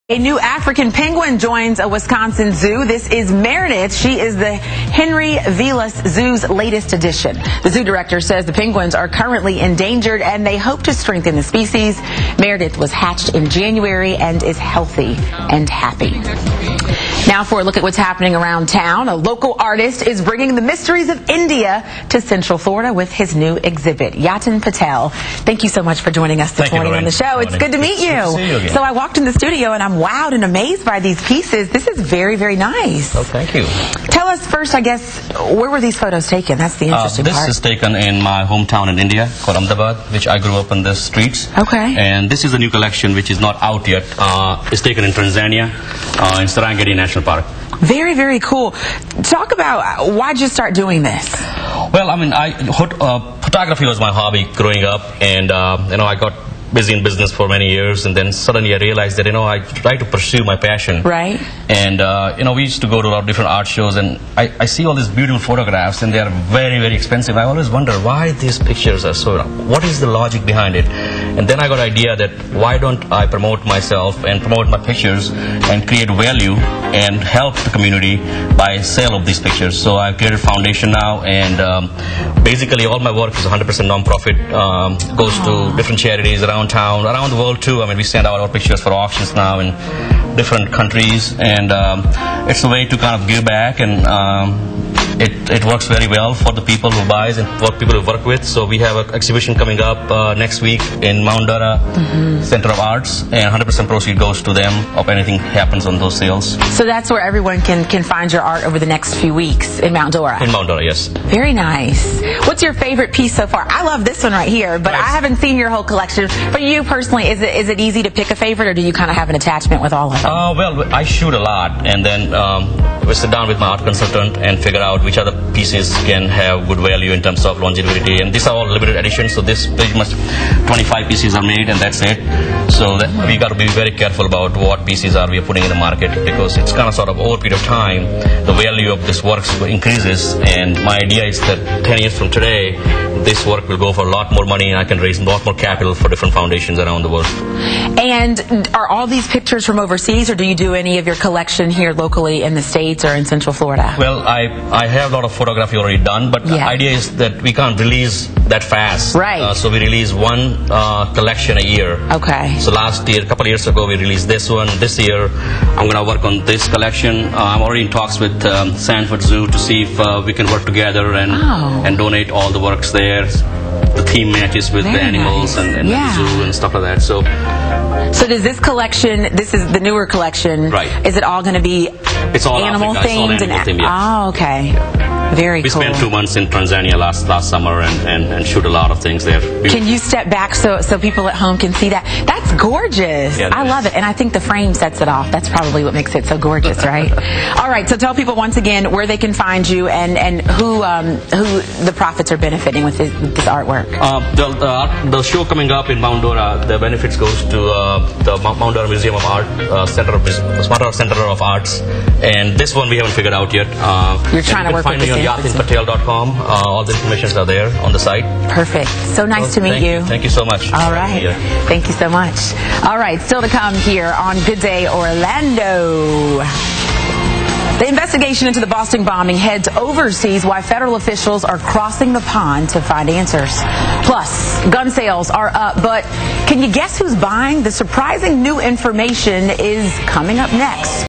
A new African penguin joins a Wisconsin zoo. This is Meredith. She is the Henry Vilas Zoo's latest addition. The zoo director says the penguins are currently endangered and they hope to strengthen the species. Meredith was hatched in January and is healthy and happy. Now for a look at what's happening around town. A local artist is bringing the mysteries of India to Central Florida with his new exhibit. Yatin Patel, thank you so much for joining us this morning on the show. It's good to meet you. So I walked in the studio and I'm wowed and amazed by these pieces. This is very, very nice. Oh, thank you. Tell us first, I guess, where were these photos taken? That's the interesting part. This is taken in my hometown in India, called Ahmedabad, which I grew up in the streets. Okay. And this is a new collection which is not out yet. It's taken in Tanzania, in Serengeti National Park. Very, very cool. Talk about why'd you start doing this? Well, I mean, photography was my hobby growing up, and I got busy in business for many years, and then suddenly I realized that I try to pursue my passion. Right. And we used to go to a lot of different art shows, and I see all these beautiful photographs, and they are very, very expensive. I always wonder why these pictures are so. What is the logic behind it? And then I got an idea that why don't I promote myself and promote my pictures and create value and help the community by sale of these pictures. So I've created a foundation now, and basically all my work is 100% non-profit. Goes to different charities around town, around the world too. I mean, we send out our pictures for auctions now in different countries, and it's a way to kind of give back, and it works very well for the people who buys and for people who work with. So we have an exhibition coming up next week in Mount Dora Center of Arts, and 100% proceed goes to them if anything happens on those sales. So that's where everyone can find your art over the next few weeks in Mount Dora. In Mount Dora, yes. Very nice. What's your favorite piece so far? I love this one right here, but I haven't seen your whole collection. For you personally, is it easy to pick a favorite, or do you kind of have an attachment with all of them? Well, I shoot a lot, and then we sit down with my art consultant and figure out which other pieces can have good value in terms of longevity. And these are all limited editions, so this pretty much 25 pieces are made, and that's it. So that we got to be very careful about what pieces we are putting in the market, because it's kind of sort of over a period of time, the value of this work increases. And my idea is that 10 years from today, this work will go for a lot more money, and I can raise a lot more capital for different foundations around the world. And are all these pictures from overseas, or do you do any of your collection here locally in the States or in Central Florida? Well, I have a lot of photography already done, but the idea is that we can't release that fast. Right. So we release one collection a year. Okay. So last year, a couple of years ago, we released this one. This year, I'm going to work on this collection. I'm already in talks with Sanford Zoo to see if we can work together and donate all the works there. The theme matches with the animals and the zoo and stuff like that. So does this collection, this is the newer collection, right? Is it all going to be it's all animal themed? Oh, okay. Very cool. We spent 2 months in Tanzania last summer and shoot a lot of things there. Can you step back so people at home can see that? That's gorgeous. Yeah, I love it. And I think the frame sets it off. That's probably what makes it so gorgeous, right? All right, so tell people once again where they can find you and who the profits are benefiting with this artwork. The show coming up in Mount Dora, the benefits goes to the Mount Dora Museum of Art, Mount Dora Center of Arts. And this one we haven't figured out yet. You're trying to work with on yatinpatel.com. All the information are there on the site. Perfect. So nice to meet you. Thank you so much. All right. Thank you so much. All right. Still to come here on Good Day Orlando. The investigation into the Boston bombing heads overseas, why federal officials are crossing the pond to find answers. Plus, gun sales are up, but can you guess who's buying? The surprising new information is coming up next.